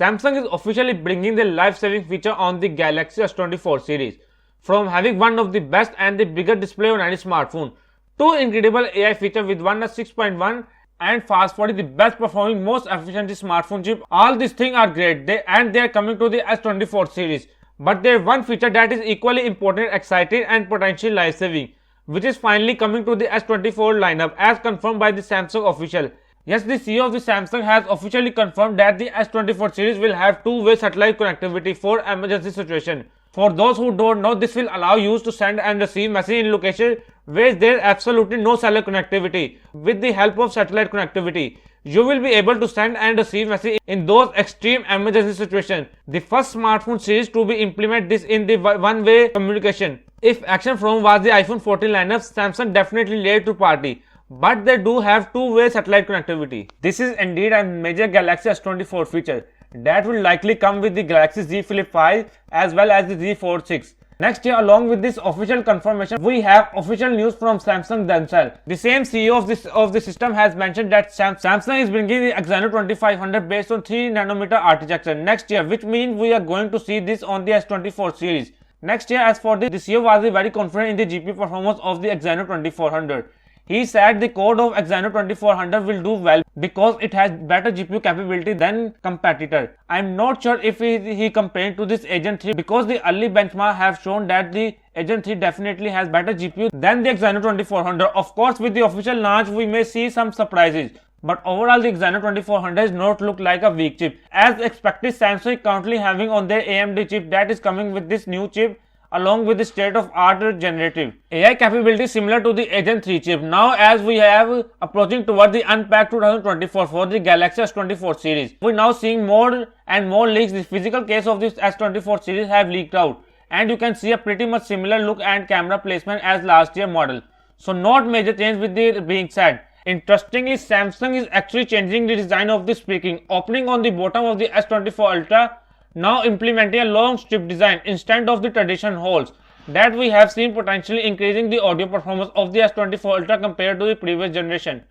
Samsung is officially bringing the life-saving feature on the Galaxy S24 series. From having one of the best and the biggest display on any smartphone, to incredible AI feature with One 6.1 and fast forward the best performing, most efficient smartphone chip. All these things are great they are coming to the S24 series. But there is one feature that is equally important, exciting and potentially life-saving, which is finally coming to the S24 lineup as confirmed by the Samsung official. Yes, the CEO of the Samsung has officially confirmed that the S24 series will have two-way satellite connectivity for emergency situation. For those who don't know, this will allow users to send and receive messages in locations where there is absolutely no cellular connectivity. With the help of satellite connectivity, you will be able to send and receive messages in those extreme emergency situations. The first smartphone series to be implement this in the one-way communication. If action from was the iPhone 14 lineup, Samsung definitely late to party. But they do have two-way satellite connectivity. This is indeed a major Galaxy S24 feature that will likely come with the Galaxy Z Flip 5 as well as the Z Fold 6. Next year, along with this official confirmation, we have official news from Samsung themselves. The same CEO of the system has mentioned that Samsung is bringing the Exynos 2500 based on 3nm architecture next year, which means we are going to see this on the S24 series. Next year, as for the CEO was very confident in the GPU performance of the Exynos 2400. He said the code of Exynos 2400 will do well because it has better GPU capability than competitor. I am not sure if he compared to this Agent 3 because the early benchmark have shown that the Agent 3 definitely has better GPU than the Exynos 2400. Of course, with the official launch, we may see some surprises. But overall, the Exynos 2400 does not look like a weak chip. As expected, Samsung is currently having on their AMD chip that is coming with this new chip along with the state-of-art generative AI capability similar to the Agent 3 chip. Now, as we have approaching toward the Unpacked 2024 for the Galaxy S24 series, we're now seeing more and more leaks. The physical case of this S24 series have leaked out, and you can see a pretty much similar look and camera placement as last year model. So, not major change with the being said. Interestingly, Samsung is actually changing the design of the speaking, opening on the bottom of the S24 Ultra, now implementing a long strip design instead of the traditional holes that we have seen, potentially increasing the audio performance of the S24 Ultra compared to the previous generation.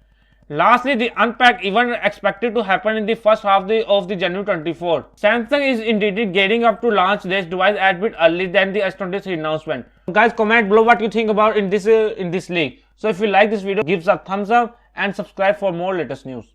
Lastly, the Unpacked event expected to happen in the first half of the January 24. Samsung is indeed gearing up to launch this device a bit early than the S23 announcement. Guys, comment below what you think about in this leak. So if you like this video, give us a thumbs up and subscribe for more latest news.